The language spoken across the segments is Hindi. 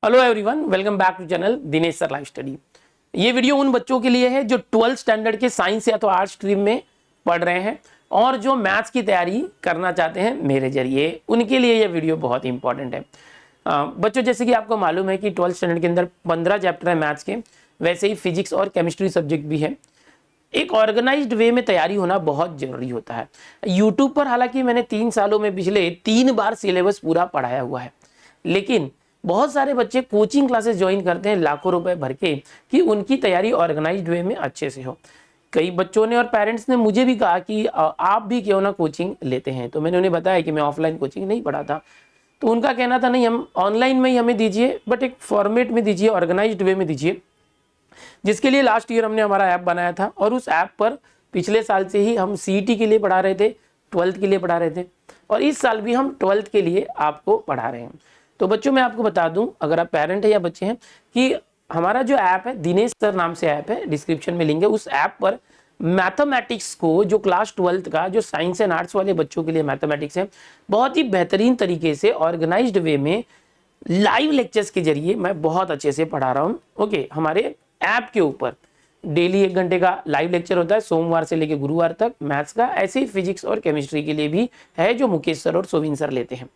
Hello everyone, welcome back to channel Dinesh sir live study. ये वीडियो उन बच्चों के लिए है जो 12th स्टैंडर्ड के साइंस या तो आर्ट्स स्ट्रीम में पढ़ रहे हैं और जो मैथ्स की तैयारी करना चाहते हैं मेरे जरिए, उनके लिए ये वीडियो बहुत ही इंपॉर्टेंट है। बच्चों, जैसे कि आपको मालूम है कि 12th स्टैंडर्ड के अंदर 15 चैप्टर है मैथ्स के, वैसे ही फिजिक्स और केमिस्ट्री सब्जेक्ट भी है। एक ऑर्गेनाइज्ड वे में तैयारी होना बहुत जरूरी होता है। यूट्यूब पर हालांकि मैंने 3 सालों में पिछले 3 बार सिलेबस पूरा पढ़ाया हुआ है, लेकिन बहुत सारे बच्चे कोचिंग क्लासेस ज्वाइन करते हैं लाखों रुपए भर के कि उनकी तैयारी ऑर्गेनाइज्ड वे में अच्छे से हो। कई बच्चों ने और पेरेंट्स ने मुझे भी कहा कि आप भी क्यों ना कोचिंग लेते हैं, तो मैंने उन्हें बताया कि मैं ऑफलाइन कोचिंग नहीं पढ़ाता। तो उनका कहना था नहीं, हम ऑनलाइन में ही हमें दीजिए, बट एक फॉर्मेट में दीजिए, ऑर्गेनाइज्ड वे में दीजिए। जिसके लिए लास्ट ईयर हमने हमारा ऐप बनाया था और उस ऐप पर पिछले साल से ही हम सीईटी के लिए पढ़ा रहे थे, 12th के लिए पढ़ा रहे थे, और इस साल भी हम 12th के लिए आपको पढ़ा रहे हैं। तो बच्चों, मैं आपको बता दूं, अगर आप पेरेंट है या बच्चे हैं, कि हमारा जो ऐप है, दिनेश सर नाम से ऐप है, डिस्क्रिप्शन में लिंक है। उस ऐप पर मैथमेटिक्स को, जो क्लास 12th का, जो साइंस एंड आर्ट्स वाले बच्चों के लिए मैथमेटिक्स है, बहुत ही बेहतरीन तरीके से ऑर्गेनाइज्ड वे में लाइव लेक्चर्स के जरिए मैं बहुत अच्छे से पढ़ा रहा हूँ। ओके, हमारे ऐप के ऊपर डेली 1 घंटे का लाइव लेक्चर होता है, सोमवार से लेकर गुरुवार तक मैथ्स का। ऐसे ही फिजिक्स और केमिस्ट्री के लिए भी है, जो मुकेश सर और सोविन सर लेते हैं।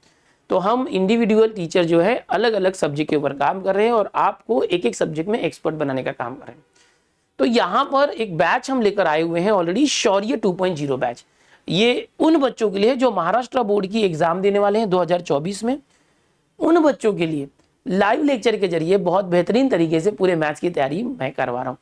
तो हम इंडिविजुअल टीचर जो है अलग अलग सब्जेक्ट के ऊपर काम कर रहे हैं और आपको एक एक सब्जेक्ट में एक्सपर्ट बनाने का काम कर रहे हैं। तो यहाँ पर एक बैच हम लेकर आए हुए हैं ऑलरेडी, शौर्य 2.0 बैच। ये उन बच्चों के लिए जो महाराष्ट्र बोर्ड की एग्जाम देने वाले हैं 2024 में। उन बच्चों के लिए लाइव लेक्चर के जरिए बहुत बेहतरीन तरीके से पूरे मैथ्स की तैयारी मैं करवा रहा हूँ।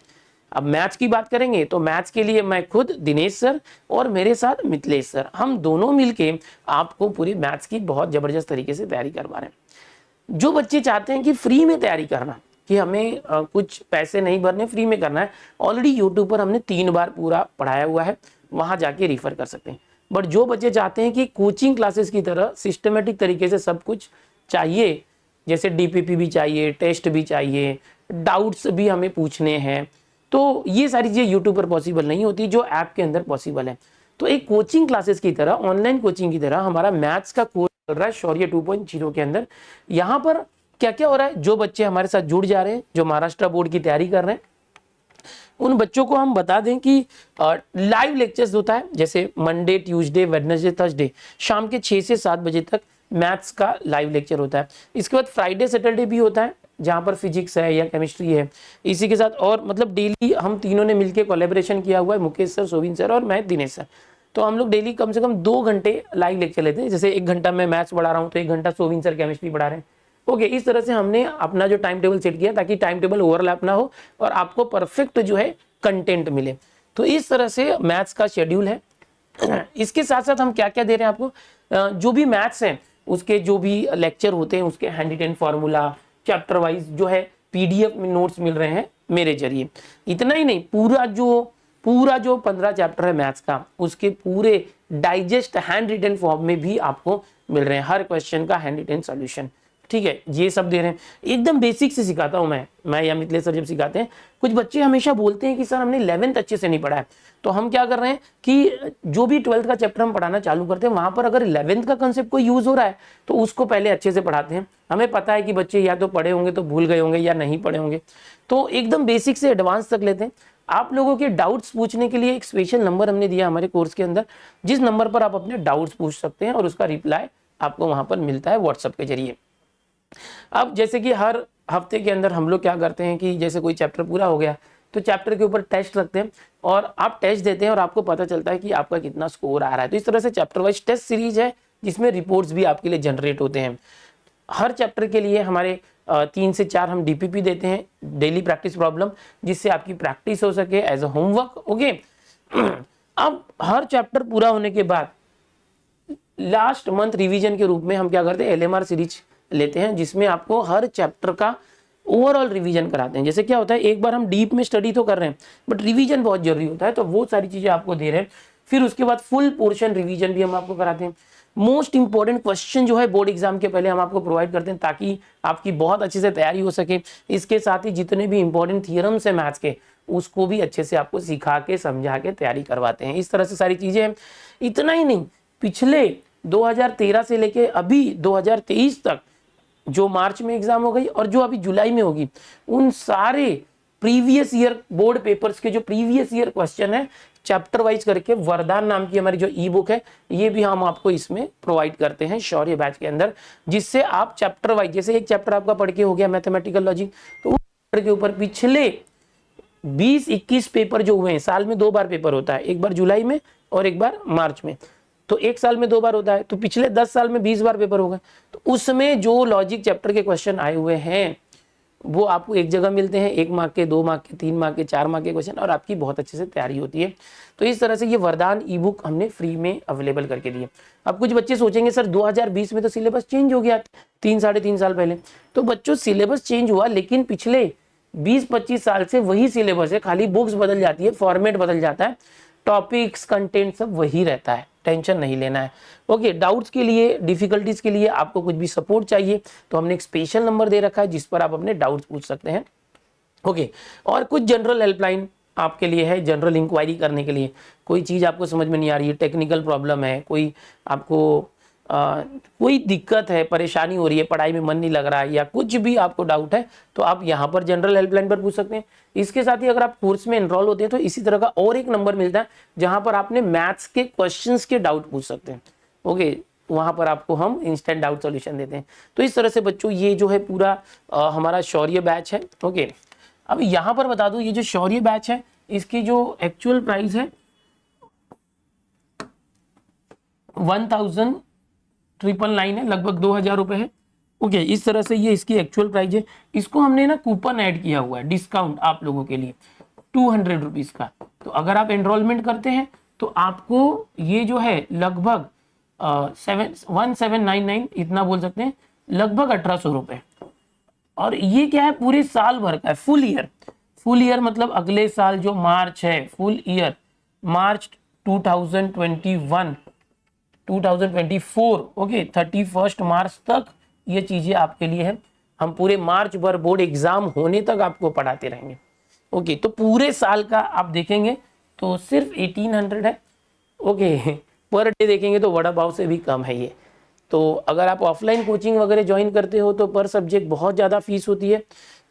अब मैथ्स की बात करेंगे तो मैथ्स के लिए मैं खुद, दिनेश सर, और मेरे साथ मिथिलेश सर, हम दोनों मिलके आपको पूरी मैथ्स की बहुत जबरदस्त तरीके से तैयारी करवा रहे हैं। जो बच्चे चाहते हैं कि फ्री में तैयारी करना, कि हमें कुछ पैसे नहीं भरने, फ्री में करना है, ऑलरेडी यूट्यूब पर हमने 3 बार पूरा पढ़ाया हुआ है, वहां जाके रिफर कर सकते हैं। बट जो बच्चे चाहते हैं कि कोचिंग क्लासेस की तरह सिस्टमेटिक तरीके से सब कुछ चाहिए, जैसे डीपीपी भी चाहिए, टेस्ट भी चाहिए, डाउट्स भी हमें पूछने हैं, तो ये सारी चीजें यूट्यूब पर पॉसिबल नहीं होती, जो ऐप के अंदर पॉसिबल है। तो एक कोचिंग क्लासेस की तरह, ऑनलाइन कोचिंग की तरह हमारा मैथ्स का कोर्स चल रहा है शौर्य 2.0 के अंदर। यहाँ पर क्या क्या हो रहा है, जो बच्चे हमारे साथ जुड़ जा रहे हैं, जो महाराष्ट्र बोर्ड की तैयारी कर रहे हैं, उन बच्चों को हम बता दें कि लाइव लेक्चर्स होता है, जैसे मंडे, ट्यूसडे, वेडनेसडे, थर्सडे शाम के 6 से 7 बजे तक मैथ्स का लाइव लेक्चर होता है। इसके बाद फ्राइडे, सैटरडे भी होता है, जहां पर फिजिक्स है या केमिस्ट्री है। इसी के साथ और मतलब डेली हम तीनों ने मिलकर कोलैबोरेशन किया हुआ है, मुकेश सर, सोविन सर और मैं, दिनेश सर। तो हम लोग डेली कम से कम 2 घंटे लाइव लेक्चर लेते हैं। जैसे 1 घंटा मैं मैथ्स पढ़ा रहा हूँ तो 1 घंटा सोविन सर केमिस्ट्री पढ़ा रहे हैं। ओके, इस तरह से हमने अपना जो टाइम टेबल सेट किया ताकि टाइम टेबल ओवरलैप ना हो और आपको परफेक्ट जो है कंटेंट मिले। तो इस तरह से मैथ्स का शेड्यूल है। इसके साथ साथ हम क्या क्या दे रहे हैं आपको, जो भी मैथ्स है उसके जो भी लेक्चर होते हैं, उसके हैंडी 10 फॉर्मूला, चैप्टर वाइज जो है पीडीएफ में नोट्स मिल रहे हैं मेरे जरिए। इतना ही नहीं, पूरा जो 15 चैप्टर है मैथ्स का, उसके पूरे डाइजेस्ट हैंड रिटन फॉर्म में भी आपको मिल रहे हैं, हर क्वेश्चन का हैंड रिटन सॉल्यूशन। ठीक है, ये सब दे रहे हैं। एकदम बेसिक से सिखाता हूं मैं या मिथिलेश सर जब सिखाते हैं। कुछ बच्चे हमेशा बोलते हैं कि सर हमने 11th अच्छे से नहीं पढ़ा है, तो हम क्या कर रहे हैं कि जो भी 12th का चैप्टर हम पढ़ाना चालू करते हैं, वहां पर अगर 11th का कंसेप्ट कोई यूज हो रहा है तो उसको पहले अच्छे से पढ़ाते हैं। हमें पता है कि बच्चे या तो पढ़े होंगे तो भूल गए होंगे या नहीं पढ़े होंगे, तो एकदम बेसिक से एडवांस तक लेते हैं। आप लोगों के डाउट्स पूछने के लिए एक स्पेशल नंबर हमने दिया हमारे कोर्स के अंदर, जिस नंबर पर आप अपने डाउट्स पूछ सकते हैं और उसका रिप्लाई आपको वहां पर मिलता है व्हाट्सएप के जरिए। अब जैसे कि हर हफ्ते के अंदर हम लोग क्या करते हैं कि जैसे कोई चैप्टर पूरा हो गया तो चैप्टर के ऊपर टेस्ट रखते हैं और आप टेस्ट देते हैं और आपको पता चलता है कि आपका कितना स्कोर आ रहा है। तो इस तरह से चैप्टर वाइज टेस्ट सीरीज है, जिसमें रिपोर्ट्स भी आपके लिए जनरेट होते हैं। हर चैप्टर के लिए हमारे 3 से 4 हम डीपीपी देते हैं, डेली प्रैक्टिस प्रॉब्लम, जिससे आपकी प्रैक्टिस हो सके एज अ होमवर्क। ओके, अब हर चैप्टर पूरा होने के बाद लास्ट मंथ रिवीजन के रूप में हम क्या करते हैं, एलएमआर सीरीज लेते हैं, जिसमें आपको हर चैप्टर का ओवरऑल रिवीजन कराते हैं। जैसे क्या होता है, एक बार हम डीप में स्टडी तो कर रहे हैं बट रिवीजन बहुत जरूरी होता है, तो वो सारी चीजें आपको दे रहे हैं। फिर उसके बाद फुल पोर्शन रिवीजन भी हम आपको कराते हैं। मोस्ट इंपॉर्टेंट क्वेश्चन जो है बोर्ड एग्जाम के पहले हम आपको प्रोवाइड करते हैं ताकि आपकी बहुत अच्छे से तैयारी हो सके। इसके साथ ही जितने भी इंपॉर्टेंट थियरम्स है मैथ्स के, उसको भी अच्छे से आपको सिखा के समझा के तैयारी करवाते हैं। इस तरह से सारी चीजें हैं। इतना ही नहीं, पिछले 2013 से लेके अभी 2023 तक जो मार्च में एग्जाम हो गई और जो अभी जुलाई में होगी, उन सारे प्रीवियस ईयर बोर्ड पेपर्स के जो प्रीवियस ईयर क्वेश्चन है चैप्टर वाइज करके वरदान नाम की हमारी जो ई बुक है, ये भी हम आपको इसमें प्रोवाइड करते हैं शौर्य बैच के अंदर, जिससे आप चैप्टर वाइज, जैसे एक चैप्टर आपका पढ़ के हो गया मैथमेटिकल लॉजिक, तो उस चैप्टर के ऊपर पिछले 20-21 पेपर जो हुए हैं, साल में 2 बार पेपर होता है, एक बार जुलाई में और एक बार मार्च में, तो एक साल में 2 बार होता है, तो पिछले 10 साल में 20 बार पेपर हो गए, तो उसमें जो लॉजिक चैप्टर के क्वेश्चन आए हुए हैं वो आपको एक जगह मिलते हैं, 1 मार्क के, 2 मार्क के, 3 मार्क के, 4 मार्क के क्वेश्चन, और आपकी बहुत अच्छे से तैयारी होती है। तो इस तरह से ये वरदान ई बुक हमने फ्री में अवेलेबल करके दी है। अब कुछ बच्चे सोचेंगे सर 2020 में तो सिलेबस चेंज हो गया 3-3.5 साल पहले, तो बच्चों सिलेबस चेंज हुआ, लेकिन पिछले 20-25 साल से वही सिलेबस है, खाली बुक्स बदल जाती है, फॉर्मेट बदल जाता है, टॉपिक्स कंटेंट सब वही रहता है, टेंशन नहीं लेना है। ओके, डाउट्स के लिए, डिफिकल्टीज के लिए आपको कुछ भी सपोर्ट चाहिए तो हमने एक स्पेशल नंबर दे रखा है जिस पर आप अपने डाउट्स पूछ सकते हैं। ओके, और कुछ जनरल हेल्पलाइन आपके लिए है, जनरल इंक्वायरी करने के लिए, कोई चीज़ आपको समझ में नहीं आ रही है, टेक्निकल प्रॉब्लम है, कोई आपको कोई दिक्कत है, परेशानी हो रही है, पढ़ाई में मन नहीं लग रहा है, या कुछ भी आपको डाउट है, तो आप यहाँ पर जनरल हेल्पलाइन पर पूछ सकते हैं। इसके साथ ही अगर आप कोर्स में एनरोल होते हैं तो इसी तरह का और एक नंबर मिलता है जहां पर आपने मैथ्स के क्वेश्चंस के डाउट पूछ सकते हैं। ओके, वहां पर आपको हम इंस्टेंट डाउट सॉल्यूशन देते हैं। तो इस तरह से बच्चों ये जो है पूरा हमारा शौर्य बैच है। ओके, अब यहाँ पर बता दूं, ये जो शौर्य बैच है इसकी जो एक्चुअल प्राइस है 1999 है, लगभग 2000 रुपए है। ओके, इस तरह से ये इसकी एक्चुअल प्राइस है। इसको हमने ना कूपन ऐड किया हुआ है, डिस्काउंट आप लोगों के लिए 200 रुपीज का। तो अगर आप एनरोलमेंट करते हैं तो आपको ये जो है लगभग 1799 इतना बोल सकते हैं, लगभग 1800 रुपए। और ये क्या है, पूरे साल भर का है, फुल ईयर। फुल ईयर मतलब अगले साल जो मार्च है, फुल ईयर मार्च 2024, ओके, 31 मार्च तक ये चीजें आपके लिए है। हम पूरे मार्च भर बोर्ड एग्जाम होने तक आपको पढ़ाते रहेंगे। ओके, तो पूरे साल का आप देखेंगे तो सिर्फ 1800 है। ओके, पर डे देखेंगे तो वड़ा पाव से भी कम है ये। तो अगर आप ऑफलाइन कोचिंग वगैरह ज्वाइन करते हो तो पर सब्जेक्ट बहुत ज़्यादा फीस होती है,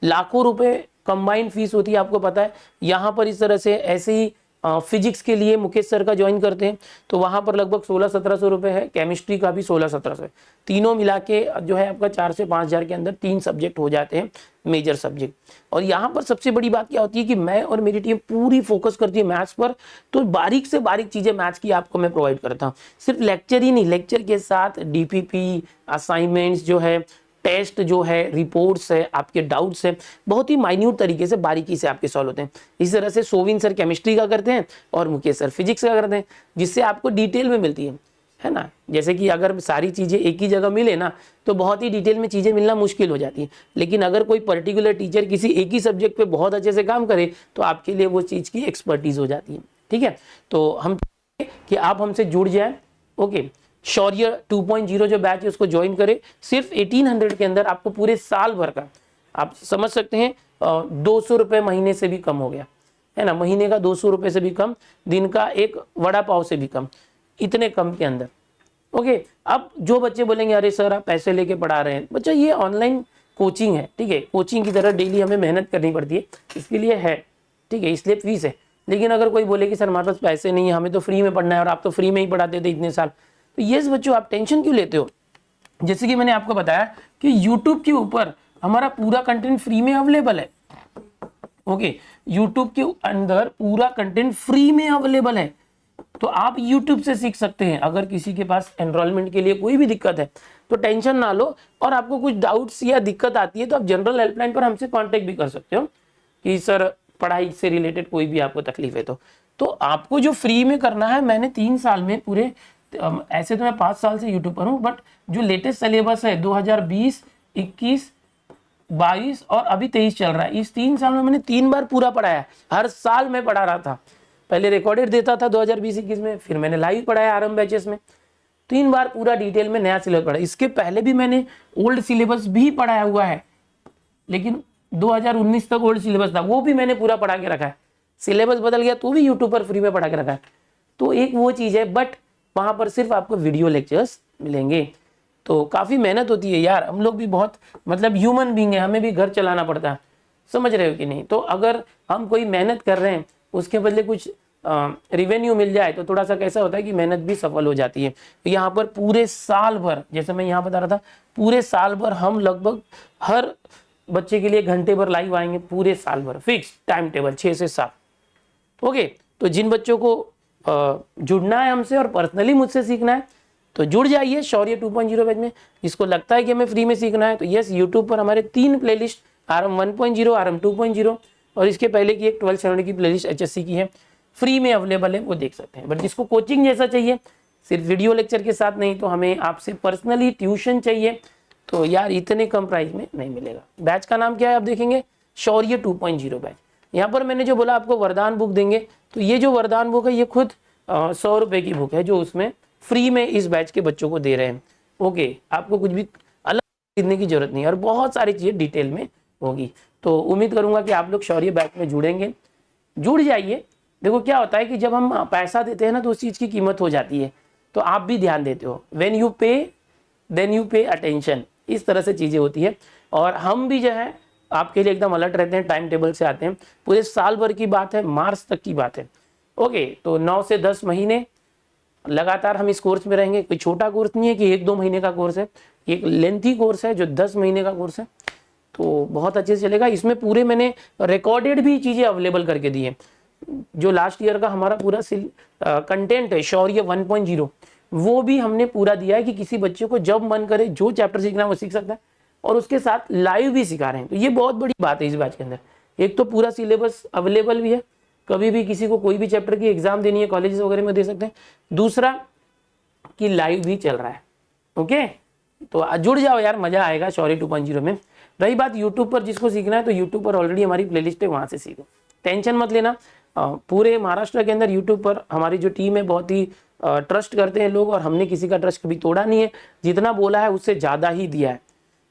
लाखों रुपए कंबाइंड फीस होती है, आपको पता है। यहाँ पर इस तरह से ऐसे ही फिजिक्स के लिए मुकेश सर का ज्वाइन करते हैं तो वहाँ पर लगभग 1600-1700 रुपये है, केमिस्ट्री का भी 1600-1700 है। तीनों मिला के जो है आपका 4 से 5 हज़ार के अंदर 3 सब्जेक्ट हो जाते हैं, मेजर सब्जेक्ट। और यहाँ पर सबसे बड़ी बात क्या होती है कि मैं और मेरी टीम पूरी फोकस करती है मैथ्स पर, तो बारीक से बारीक चीज़ें मैथ्स की आपको मैं प्रोवाइड करता हूँ। सिर्फ लेक्चर ही नहीं, लेक्चर के साथ DPP, असाइनमेंट्स जो है, टेस्ट जो है, रिपोर्ट्स है, आपके डाउट्स है, बहुत ही माइन्यूट तरीके से बारीकी से आपके सॉल्व होते हैं। इस तरह से सोविन सर केमिस्ट्री का करते हैं और मुकेश सर फिजिक्स का करते हैं, जिससे आपको डिटेल में मिलती है ना। जैसे कि अगर सारी चीज़ें एक ही जगह मिले ना तो बहुत ही डिटेल में चीज़ें मिलना मुश्किल हो जाती है, लेकिन अगर कोई पर्टिकुलर टीचर किसी एक ही सब्जेक्ट पे बहुत अच्छे से काम करे तो आपके लिए वो चीज़ की एक्सपर्टीज हो जाती है। ठीक है, तो हम कि आप हमसे जुड़ जाए। ओके, शौर्य 2.0 जो बैच है उसको ज्वाइन करें। सिर्फ 1800 के अंदर आपको पूरे साल भर का, आप समझ सकते हैं, 200 रुपये महीने से भी कम हो गया है ना, महीने का 200 रुपये से भी कम, दिन का एक वड़ा पाव से भी कम, इतने कम के अंदर। ओके, अब जो बच्चे बोलेंगे अरे सर आप पैसे लेके पढ़ा रहे हैं, बच्चा ये ऑनलाइन कोचिंग है, ठीक है, कोचिंग की तरह डेली हमें मेहनत करनी पड़ती है, इसके लिए है, ठीक है, इसलिए फीस है। लेकिन अगर कोई बोले कि सर हमारे पास पैसे नहीं है, हमें तो फ्री में पढ़ना है और आप तो फ्री में ही पढ़ाते थे इतने साल, तो यस बच्चों आप टेंशन क्यों लेते हो। जैसे कि मैंने आपको बताया कि YouTube के ऊपर हमारा पूरा कंटेंट फ्री में अवेलेबल है। ओके, YouTube के अंदर पूरा कंटेंट फ्री में अवेलेबल है, तो आप YouTube से सीख सकते हैं। अगर किसी के पास एनरोलमेंट के लिए कोई भी दिक्कत है तो टेंशन ना लो, और आपको कुछ डाउट्स या दिक्कत आती है तो आप जनरल हेल्पलाइन पर हमसे कांटेक्ट भी कर सकते हो कि सर पढ़ाई से रिलेटेड कोई भी आपको तकलीफ है तो आपको जो फ्री में करना है, मैंने 3 साल में पूरे, ऐसे तो मैं 5 साल से यूट्यूब पर हूँ, बट जो लेटेस्ट सिलेबस है 2020, 21, 22 और अभी 23 चल रहा है, इस 3 साल में मैंने 3 बार पूरा पढ़ाया। हर साल मैं पढ़ा रहा था, पहले रिकॉर्डेड देता था 2020-21 में, फिर मैंने लाइव पढ़ाया आरंभ बैचेस में, 3 बार पूरा डिटेल में नया सिलेबस पढ़ा। इसके पहले भी मैंने ओल्ड सिलेबस भी पढ़ाया हुआ है, लेकिन 2019 तक ओल्ड सिलेबस था, वो भी मैंने पूरा पढ़ा के रखा है। सिलेबस बदल गया तो भी यूट्यूब पर फ्री में पढ़ा के रखा है। तो एक वो चीज़ है, बट वहाँ पर सिर्फ आपको वीडियो लेक्चर्स मिलेंगे। तो काफ़ी मेहनत होती है यार, हम लोग भी बहुत मतलब ह्यूमन बीइंग है, हमें भी घर चलाना पड़ता है, समझ रहे हो कि नहीं। तो अगर हम कोई मेहनत कर रहे हैं उसके बदले कुछ रिवेन्यू मिल जाए तो थोड़ा सा कैसा होता है कि मेहनत भी सफल हो जाती है। तो यहाँ पर पूरे साल भर, जैसे मैं यहाँ बता रहा था, पूरे साल भर हम लगभग हर बच्चे के लिए घंटे भर लाइव आएंगे, पूरे साल भर फिक्स टाइम टेबल 6 से 7। ओके, तो जिन बच्चों को जुड़ना है हमसे और पर्सनली मुझसे सीखना है तो जुड़ जाइए शौर्य 2.0 बैच में। जिसको लगता है कि हमें फ्री में सीखना है तो यस, यूट्यूब पर हमारे 3 प्लेलिस्ट RM 1.0, RM 2.0 और इसके पहले की एक 12th स्टैंडर्ड की प्लेलिस्ट HSC की है, फ्री में अवेलेबल है, वो देख सकते हैं। बट जिसको कोचिंग जैसा चाहिए, सिर्फ वीडियो लेक्चर के साथ नहीं, तो हमें आपसे पर्सनली ट्यूशन चाहिए, तो यार इतने कम प्राइस में नहीं मिलेगा। बैच का नाम क्या है आप देखेंगे, शौर्य 2.0 बैच। यहाँ पर मैंने जो बोला आपको वरदान बुक देंगे, तो ये जो वरदान बुक है ये खुद 100 रुपए की बुक है जो उसमें फ्री में इस बैच के बच्चों को दे रहे हैं। ओके, आपको कुछ भी अलग खरीदने की जरूरत नहीं है और बहुत सारी चीजें डिटेल में होगी। तो उम्मीद करूंगा कि आप लोग शौर्य बैच में जुड़ेंगे, जुड़ जाइए। देखो क्या होता है कि जब हम पैसा देते हैं ना तो उस चीज की कीमत हो जाती है, तो आप भी ध्यान देते हो। व्हेन यू पे देन यू पे अटेंशन, इस तरह से चीजें होती है। और हम भी जो है आपके लिए एकदम अलर्ट रहते हैं, टाइम टेबल से आते हैं। पूरे साल भर की बात है, मार्च तक की बात है। ओके, तो 9 से 10 महीने लगातार हम इस कोर्स में रहेंगे। कोई छोटा कोर्स नहीं है कि 1-2 महीने का कोर्स है, एक लेंथी कोर्स है जो 10 महीने का कोर्स है, तो बहुत अच्छे से चलेगा। इसमें पूरे मैंने रिकॉर्डेड भी चीजें अवेलेबल करके दी है। जो लास्ट ईयर का हमारा पूरा कंटेंट है शौर्य 1.0, वो भी हमने पूरा दिया है कि किसी बच्चे को जब मन करे जो चैप्टर सीखना है वो सीख सकता है, और उसके साथ लाइव भी सिखा रहे हैं। तो ये बहुत बड़ी बात है इस बैच के अंदर। एक तो पूरा सिलेबस अवेलेबल भी है, कभी भी किसी को कोई भी चैप्टर की एग्जाम देनी है कॉलेजेस वगैरह में दे सकते हैं। दूसरा कि लाइव भी चल रहा है। ओके, तो जुड़ जाओ यार, मजा आएगा शौर्य 2.0 में। रही बात यूट्यूब पर जिसको सीखना है, तो यूट्यूब पर ऑलरेडी हमारी प्लेलिस्ट है, वहां से सीखो, टेंशन मत लेना। पूरे महाराष्ट्र के अंदर यूट्यूब पर हमारी जो टीम है बहुत ही ट्रस्ट करते हैं लोग, और हमने किसी का ट्रस्ट कभी तोड़ा नहीं है। जितना बोला है उससे ज्यादा ही दिया है।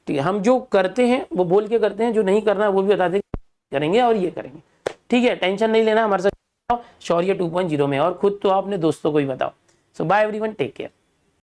ठीक है, हम जो करते हैं वो बोल के करते हैं, जो नहीं करना है वो भी बता देंगे, करेंगे और ये करेंगे। ठीक है, टेंशन नहीं लेना, हमारे साथ शौर्य 2.0 में, और खुद तो आपने दोस्तों को भी बताओ। सो बाय एवरीवन, टेक केयर।